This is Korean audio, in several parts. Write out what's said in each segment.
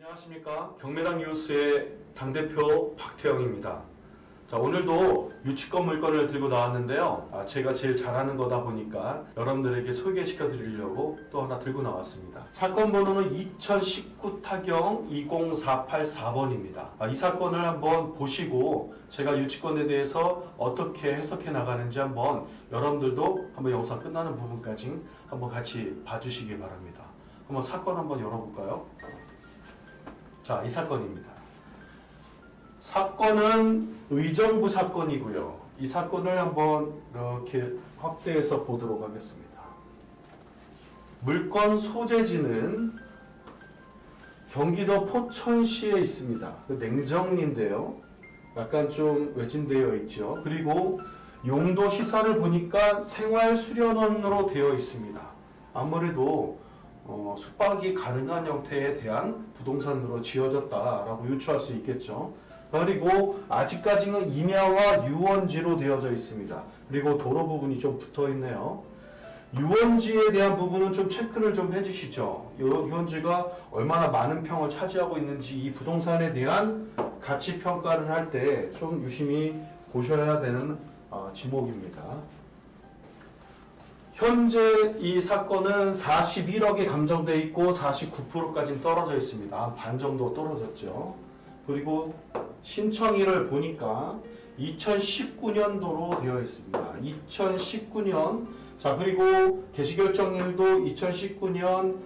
안녕하십니까. 경매당 뉴스의 당대표 박태영입니다. 자, 오늘도 유치권 물건을 들고 나왔는데요. 제가 제일 잘하는 거다 보니까 여러분들에게 소개시켜 드리려고 또 하나 들고 나왔습니다. 사건 번호는 2019 타경 20484번입니다. 이 사건을 한번 보시고 제가 유치권에 대해서 어떻게 해석해 나가는지 한번 여러분들도 한번 영상 끝나는 부분까지 한번 같이 봐주시기 바랍니다. 한번 사건 한번 열어볼까요? 자, 이 사건입니다. 사건은 의정부 사건이고요. 이 사건을 한번 이렇게 확대해서 보도록 하겠습니다. 물건 소재지는 경기도 포천시에 있습니다. 냉정리인데요. 약간 좀 외진되어 있죠. 그리고 용도 시설을 보니까 생활수련원으로 되어 있습니다. 아무래도 숙박이 가능한 형태에 대한 부동산으로 지어졌다라고 유추할 수 있겠죠. 그리고 아직까지는 임야와 유원지로 되어져 있습니다. 그리고 도로 부분이 좀 붙어 있네요. 유원지에 대한 부분은 좀 체크를 좀 해주시죠. 유원지가 얼마나 많은 평을 차지하고 있는지 이 부동산에 대한 가치 평가를 할 때 좀 유심히 보셔야 되는 지목입니다. 현재 이 사건은 41억에 감정되어 있고 49%까지 떨어져 있습니다. 반 정도 떨어졌죠. 그리고 신청일을 보니까 2019년도로 되어 있습니다. 2019년. 자, 그리고 개시결정일도 2019년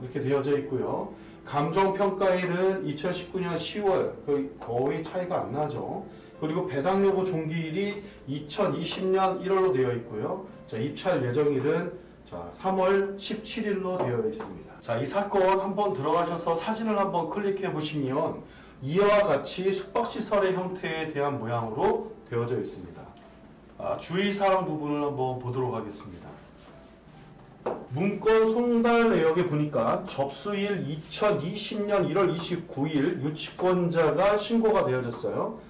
이렇게 되어져 있고요. 감정평가일은 2019년 10월, 거의 차이가 안 나죠. 그리고 배당요구 종기일이 2020년 1월로 되어 있고요. 자, 입찰 예정일은 3월 17일로 되어 있습니다. 자, 이 사건 한번 들어가셔서 사진을 한번 클릭해 보시면 이와 같이 숙박시설의 형태에 대한 모양으로 되어져 있습니다. 주의사항 부분을 한번 보도록 하겠습니다. 문건 송달 내역에 보니까 접수일 2020년 1월 29일 유치권자가 신고가 되어졌어요.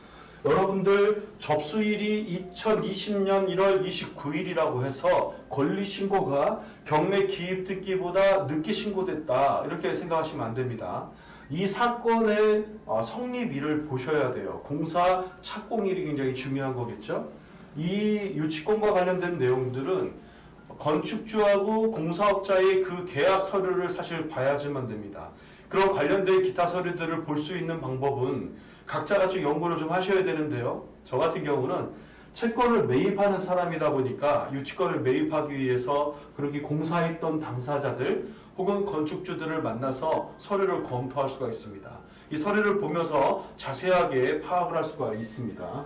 여러분들 접수일이 2020년 1월 29일이라고 해서 권리신고가 경매 기입 듣기보다 늦게 신고됐다 이렇게 생각하시면 안 됩니다. 이 사건의 성립일을 보셔야 돼요. 공사 착공일이 굉장히 중요한 거겠죠. 이 유치권과 관련된 내용들은 건축주하고 공사업자의 그 계약 서류를 사실 봐야지만 됩니다. 그런 관련된 기타 서류들을 볼 수 있는 방법은 각자가 좀 연구를 좀 하셔야 되는데요. 저 같은 경우는 채권을 매입하는 사람이다 보니까 유치권을 매입하기 위해서 그렇게 공사했던 당사자들 혹은 건축주들을 만나서 서류를 검토할 수가 있습니다. 이 서류를 보면서 자세하게 파악을 할 수가 있습니다.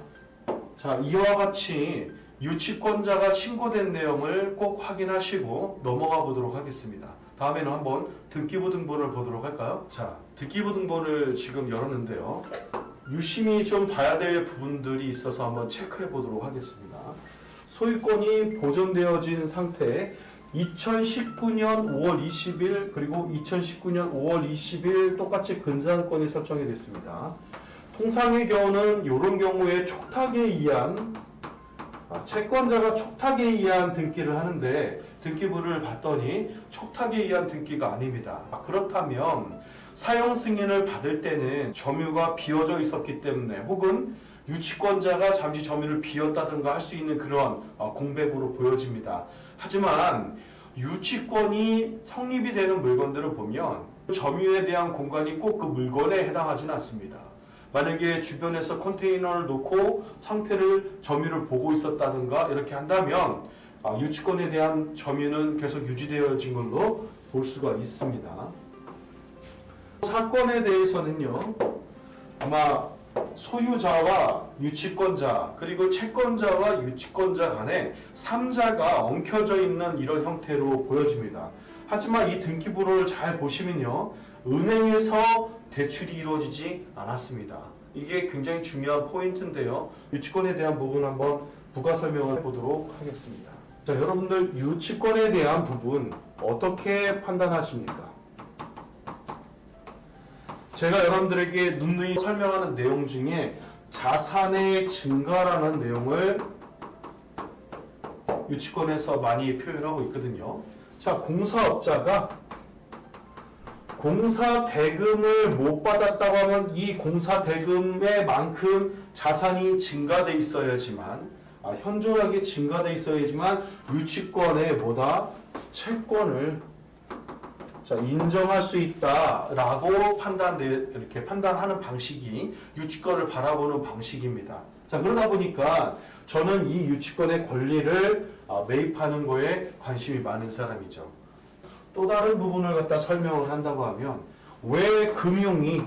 자, 이와 같이 유치권자가 신고된 내용을 꼭 확인하시고 넘어가 보도록 하겠습니다. 다음에는 한번 등기부 등본을 보도록 할까요? 자, 등기부 등본을 지금 열었는데요. 유심히 좀 봐야 될 부분들이 있어서 한번 체크해 보도록 하겠습니다. 소유권이 보존되어진 상태 2019년 5월 20일 그리고 2019년 5월 20일 똑같이 근사안권이 설정이 됐습니다. 통상의 경우는 이런 경우에 촉탁에 의한 채권자가 촉탁에 의한 등기를 하는데 등기부를 봤더니 촉탁에 의한 등기가 아닙니다. 그렇다면 사용 승인을 받을 때는 점유가 비어져 있었기 때문에 혹은 유치권자가 잠시 점유를 비웠다든가 할 수 있는 그런 공백으로 보여집니다. 하지만 유치권이 성립이 되는 물건들을 보면 점유에 대한 공간이 꼭 그 물건에 해당하지는 않습니다. 만약에 주변에서 컨테이너를 놓고 상태를 점유를 보고 있었다든가 이렇게 한다면 유치권에 대한 점유는 계속 유지되어진 걸로 볼 수가 있습니다. 사건에 대해서는요, 아마 소유자와 유치권자 그리고 채권자와 유치권자 간에 3자가 엉켜져 있는 이런 형태로 보여집니다. 하지만 이 등기부를 잘 보시면요, 은행에서 대출이 이루어지지 않았습니다. 이게 굉장히 중요한 포인트인데요. 유치권에 대한 부분 한번 부가 설명을 해보도록 하겠습니다. 자, 여러분들 유치권에 대한 부분 어떻게 판단하십니까? 제가 여러분들에게 누누이 설명하는 내용 중에 자산의 증가라는 내용을 유치권에서 많이 표현하고 있거든요. 자, 공사업자가 공사 대금을 못 받았다고 하면 이 공사 대금에 만큼 자산이 증가돼 있어야지만 현존하게 증가돼 있어야지만 유치권의 뭐다? 채권을 인정할 수 있다라고 이렇게 판단하는 방식이 유치권을 바라보는 방식입니다. 자, 그러다 보니까 저는 이 유치권의 권리를 매입하는 거에 관심이 많은 사람이죠. 또 다른 부분을 갖다 설명을 한다고 하면 왜 금융이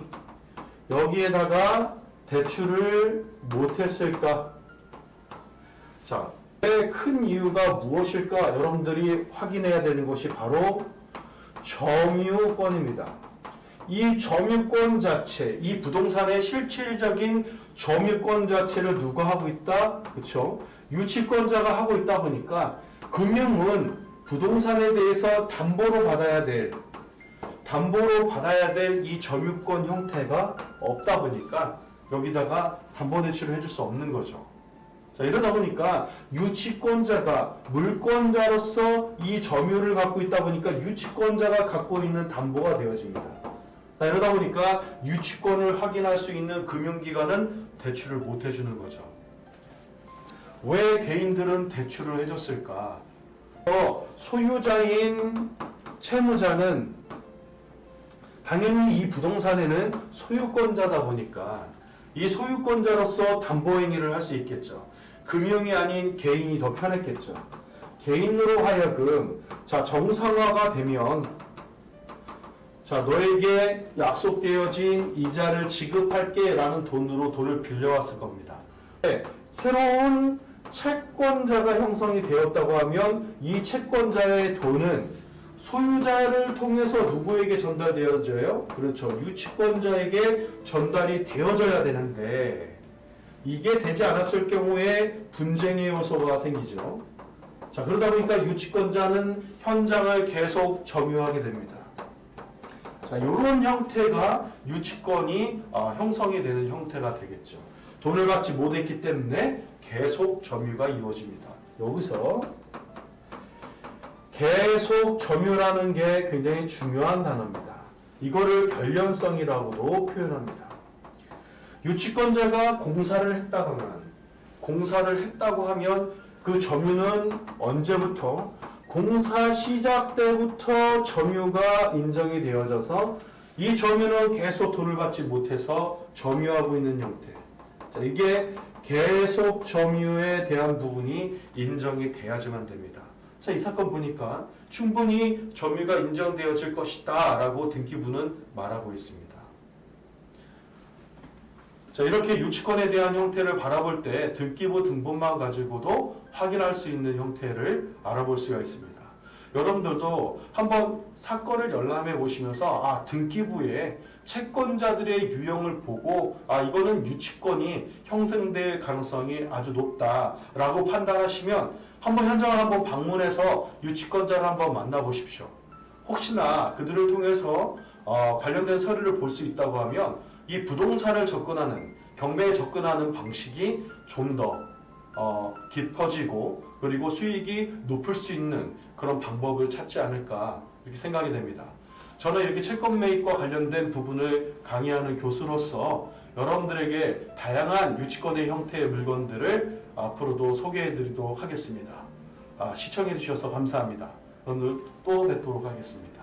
여기에다가 대출을 못했을까? 자, 왜 큰 이유가 무엇일까? 여러분들이 확인해야 되는 것이 바로 점유권입니다. 이 점유권 자체, 이 부동산의 실질적인 점유권 자체를 누가 하고 있다? 그렇죠? 유치권자가 하고 있다 보니까 금융은 부동산에 대해서 담보로 받아야 될 이 점유권 형태가 없다 보니까 여기다가 담보대출을 해줄 수 없는 거죠. 자, 이러다 보니까 유치권자가 물권자로서 이 점유를 갖고 있다 보니까 유치권자가 갖고 있는 담보가 되어집니다. 자, 이러다 보니까 유치권을 확인할 수 있는 금융기관은 대출을 못 해주는 거죠. 왜 개인들은 대출을 해줬을까? 소유자인 채무자는 당연히 이 부동산에는 소유권자다 보니까 이 소유권자로서 담보행위를 할 수 있겠죠. 금융이 아닌 개인이 더 편했겠죠. 개인으로 하여금 정상화가 되면 너에게 약속되어진 이자를 지급할게 라는 돈을 빌려왔을 겁니다. 새로운 채권자가 형성이 되었다고 하면 이 채권자의 돈은 소유자를 통해서 누구에게 전달되어져요? 그렇죠. 유치권자에게 전달이 되어져야 되는데 이게 되지 않았을 경우에 분쟁의 요소가 생기죠. 자, 그러다 보니까 유치권자는 현장을 계속 점유하게 됩니다. 자, 이런 형태가 유치권이 형성이 되는 형태가 되겠죠. 돈을 받지 못했기 때문에 계속 점유가 이루어집니다. 여기서 계속 점유라는 게 굉장히 중요한 단어입니다. 이거를 결련성이라고도 표현합니다. 유치권자가 공사를 했다고 하면 그 점유는 언제부터? 공사 시작 때부터 점유가 인정이 되어져서 이 점유는 계속 돈을 받지 못해서 점유하고 있는 형태. 자, 이게 계속 점유에 대한 부분이 인정이 돼야지만 됩니다. 자, 이 사건 보니까 충분히 점유가 인정되어질 것이다 라고 등기부는 말하고 있습니다. 자, 이렇게 유치권에 대한 형태를 바라볼 때 등기부 등본만 가지고도 확인할 수 있는 형태를 알아볼 수가 있습니다. 여러분들도 한번 사건을 열람해 보시면서 등기부에 채권자들의 유형을 보고 이거는 유치권이 형성될 가능성이 아주 높다라고 판단하시면 한번 현장을 한번 방문해서 유치권자를 한번 만나보십시오. 혹시나 그들을 통해서 관련된 서류를 볼 수 있다고 하면 이 부동산을 접근하는, 경매에 접근하는 방식이 좀 더 깊어지고 그리고 수익이 높을 수 있는 그런 방법을 찾지 않을까 이렇게 생각이 됩니다. 저는 이렇게 채권 매입과 관련된 부분을 강의하는 교수로서 여러분들에게 다양한 유치권의 형태의 물건들을 앞으로도 소개해 드리도록 하겠습니다. 시청해 주셔서 감사합니다. 여러분들 또 뵙도록 하겠습니다.